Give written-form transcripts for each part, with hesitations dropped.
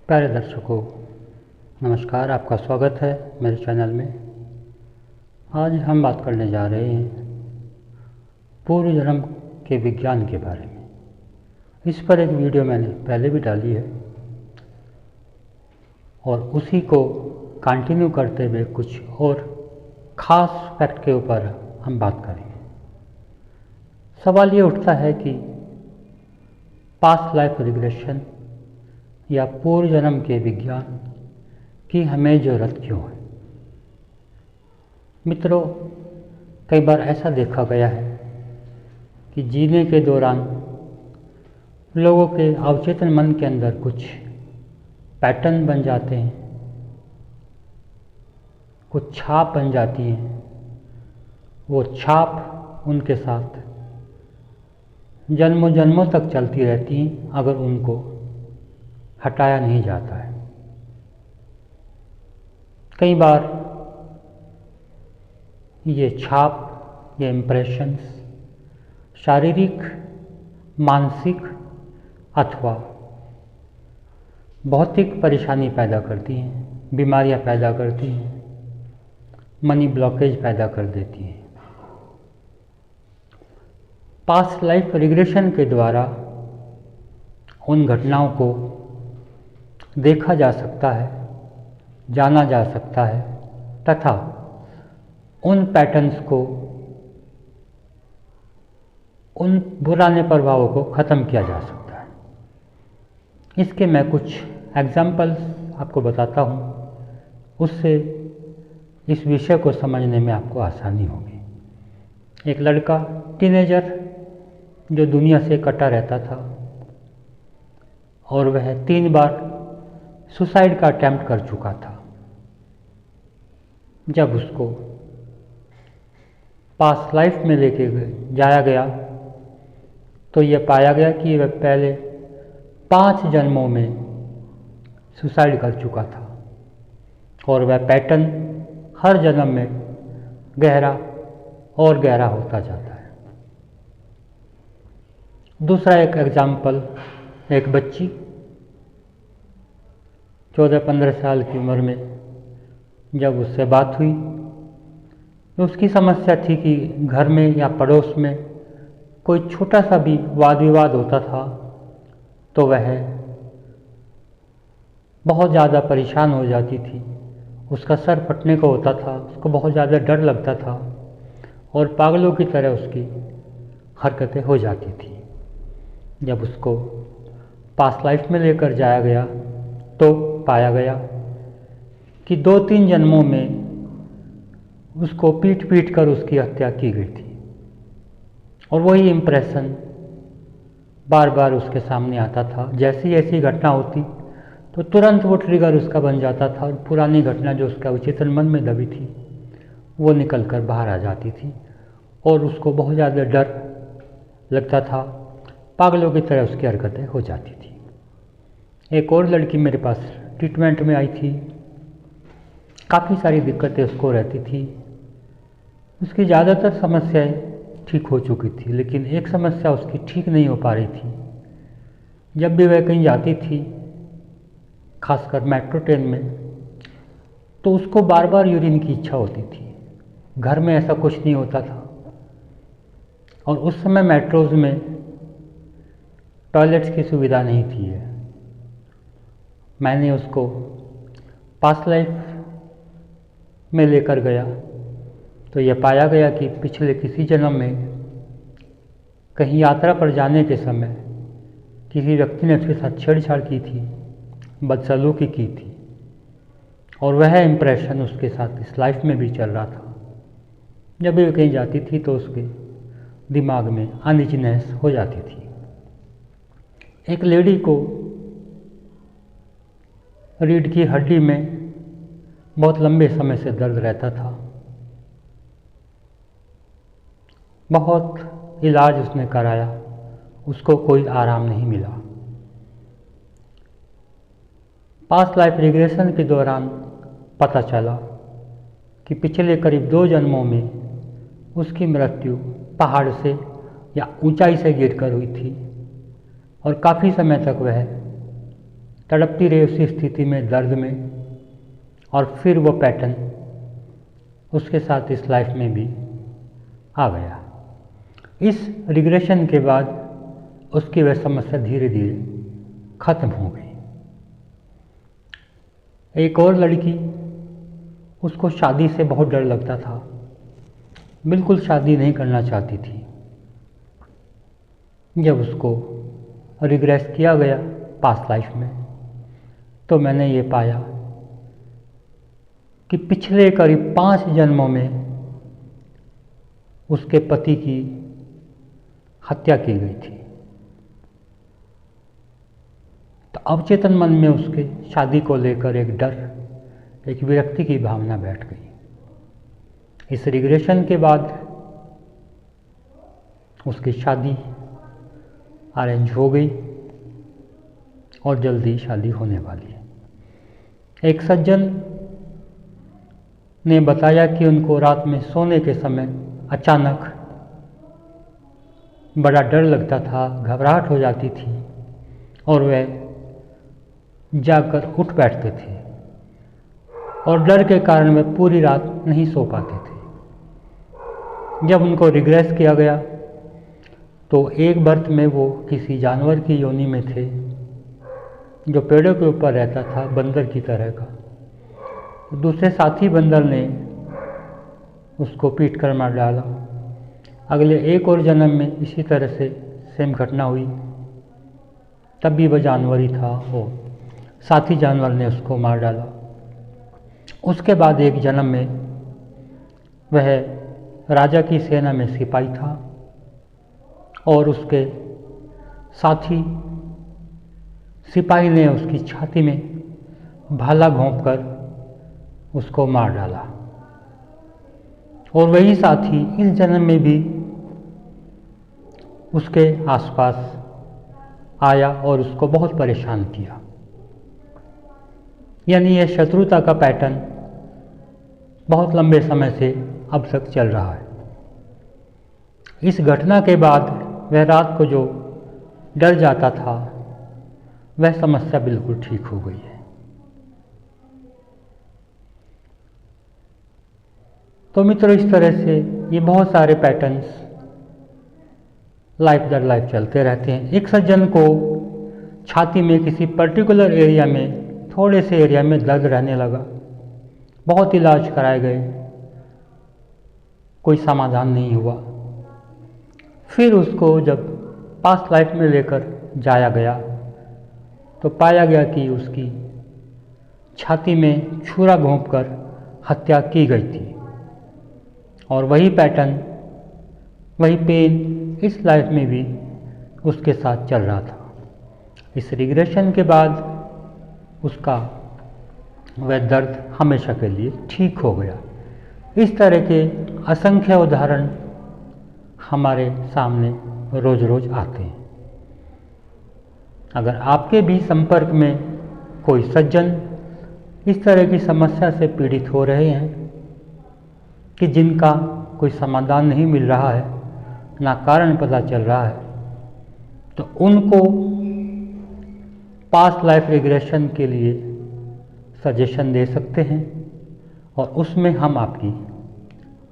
प्यारे दर्शकों, नमस्कार। आपका स्वागत है मेरे चैनल में। आज हम बात करने जा रहे हैं पूर्व जन्म के विज्ञान के बारे में। इस पर एक वीडियो मैंने पहले भी डाली है और उसी को कंटिन्यू करते हुए कुछ और ख़ास फैक्ट के ऊपर हम बात करेंगे। सवाल ये उठता है कि पास्ट लाइफ रिग्रेशन या पूर्व जन्म के विज्ञान की हमें ज़रूरत क्यों है। मित्रों, कई बार ऐसा देखा गया है कि जीने के दौरान लोगों के अवचेतन मन के अंदर कुछ पैटर्न बन जाते हैं, कुछ छाप बन जाती हैं। वो छाप उनके साथ जन्मों जन्मों तक चलती रहती हैं अगर उनको हटाया नहीं जाता है। कई बार ये छाप, ये इम्प्रेशंस शारीरिक, मानसिक अथवा भौतिक परेशानी पैदा करती हैं, बीमारियां पैदा करती हैं, मनी ब्लॉकेज पैदा कर देती हैं। पास्ट लाइफ रिग्रेशन के द्वारा उन घटनाओं को देखा जा सकता है, जाना जा सकता है तथा उन पैटर्न्स को, उन पुराने प्रभावों को ख़त्म किया जा सकता है। इसके मैं कुछ एग्जाम्पल्स आपको बताता हूँ, उससे इस विषय को समझने में आपको आसानी होगी। एक लड़का, टीनेजर, जो दुनिया से कटा रहता था और वह 3 बार सुसाइड का अटेम्प्ट कर चुका था। जब उसको पास्ट लाइफ में लेके जाया गया तो यह पाया गया कि वह पहले 5 जन्मों में सुसाइड कर चुका था और वह पैटर्न हर जन्म में गहरा और गहरा होता जाता है। दूसरा एक एग्जाम्पल, एक बच्ची 14-15 साल की उम्र में जब उससे बात हुई तो उसकी समस्या थी कि घर में या पड़ोस में कोई छोटा सा भी वाद विवाद होता था तो वह बहुत ज़्यादा परेशान हो जाती थी। उसका सर फटने को होता था, उसको बहुत ज़्यादा डर लगता था और पागलों की तरह उसकी हरकतें हो जाती थी। जब उसको पास्ट लाइफ में लेकर जाया गया तो पाया गया कि 2-3 जन्मों में उसको पीट पीट कर उसकी हत्या की गई थी और वही इम्प्रेशन बार बार उसके सामने आता था। जैसी ऐसी घटना होती तो तुरंत वो ट्रिगर उसका बन जाता था और पुरानी घटना जो उसका अवचेतन मन में दबी थी वो निकल कर बाहर आ जाती थी और उसको बहुत ज़्यादा डर लगता था, पागलों की तरह उसकी हरकतें हो जाती थी। एक और लड़की मेरे पास ट्रीटमेंट में आई थी। काफ़ी सारी दिक्कतें उसको रहती थी। उसकी ज़्यादातर समस्याएं ठीक हो चुकी थी, लेकिन एक समस्या उसकी ठीक नहीं हो पा रही थी। जब भी वह कहीं जाती थी, खासकर मेट्रो ट्रेन में, तो उसको बार बार यूरिन की इच्छा होती थी। घर में ऐसा कुछ नहीं होता था और उस समय मेट्रोज़ में टॉयलेट्स की सुविधा नहीं थी। मैंने उसको पास्ट लाइफ में लेकर गया तो यह पाया गया कि पिछले किसी जन्म में कहीं यात्रा पर जाने के समय किसी व्यक्ति ने उसके साथ छेड़छाड़ की थी, बदसलूकी की थी और वह इम्प्रेशन उसके साथ इस लाइफ में भी चल रहा था। जब भी वो कहीं जाती थी तो उसके दिमाग में अनइजीनेस हो जाती थी। एक लेडी को रीढ़ की हड्डी में बहुत लंबे समय से दर्द रहता था। बहुत इलाज उसने कराया, उसको कोई आराम नहीं मिला। पास्ट लाइफ रिग्रेशन के दौरान पता चला कि पिछले करीब 2 जन्मों में उसकी मृत्यु पहाड़ से या ऊंचाई से गिरकर हुई थी और काफ़ी समय तक वह तड़पती रही उसी स्थिति में, दर्द में, और फिर वो पैटर्न उसके साथ इस लाइफ में भी आ गया। इस रिग्रेशन के बाद उसकी वह समस्या धीरे धीरे खत्म हो गई। एक और लड़की, उसको शादी से बहुत डर लगता था, बिल्कुल शादी नहीं करना चाहती थी। जब उसको रिग्रेस किया गया पास्ट लाइफ में, तो मैंने ये पाया कि पिछले करीब 5 जन्मों में उसके पति की हत्या की गई थी। तो अवचेतन मन में उसके शादी को लेकर एक डर, एक विरक्ति की भावना बैठ गई। इस रिग्रेशन के बाद उसकी शादी अरेंज हो गई और जल्दी शादी होने वाली है। एक सज्जन ने बताया कि उनको रात में सोने के समय अचानक बड़ा डर लगता था, घबराहट हो जाती थी और वह जाकर उठ बैठते थे और डर के कारण वे पूरी रात नहीं सो पाते थे। जब उनको रिग्रेस किया गया तो एक बर्थ में वो किसी जानवर की योनि में थे जो पेड़ों के ऊपर रहता था, बंदर की तरह का। दूसरे साथी बंदर ने उसको पीट कर मार डाला। अगले एक और जन्म में इसी तरह से सेम घटना हुई, तब भी वह जानवर ही था और साथी जानवर ने उसको मार डाला। उसके बाद एक जन्म में वह राजा की सेना में सिपाही था और उसके साथी सिपाही ने उसकी छाती में भाला घोंपकर उसको मार डाला। और वही साथी इस जन्म में भी उसके आसपास आया और उसको बहुत परेशान किया। यानी यह शत्रुता का पैटर्न बहुत लंबे समय से अब तक चल रहा है। इस घटना के बाद वह रात को जो डर जाता था, वह समस्या बिल्कुल ठीक हो गई है। तो मित्रों, इस तरह से ये बहुत सारे पैटर्न्स लाइफ दर लाइफ चलते रहते हैं। एक सज्जन को छाती में किसी पर्टिकुलर एरिया में, थोड़े से एरिया में दर्द रहने लगा। बहुत इलाज कराए गए, कोई समाधान नहीं हुआ। फिर उसको जब पास्ट लाइफ में लेकर जाया गया तो पाया गया कि उसकी छाती में छुरा घोंपकर हत्या की गई थी और वही पैटर्न, वही पेन इस लाइफ में भी उसके साथ चल रहा था। इस रिग्रेशन के बाद उसका वह दर्द हमेशा के लिए ठीक हो गया। इस तरह के असंख्य उदाहरण हमारे सामने रोज रोज आते हैं। अगर आपके भी संपर्क में कोई सज्जन इस तरह की समस्या से पीड़ित हो रहे हैं कि जिनका कोई समाधान नहीं मिल रहा है, ना कारण पता चल रहा है, तो उनको पास्ट लाइफ रिग्रेशन के लिए सजेशन दे सकते हैं और उसमें हम आपकी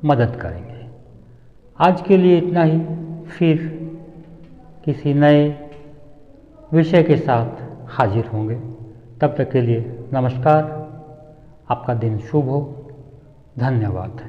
मदद करेंगे। आज के लिए इतना ही, फिर किसी नए विषय के साथ हाजिर होंगे। तब तक के लिए नमस्कार। आपका दिन शुभ हो। धन्यवाद।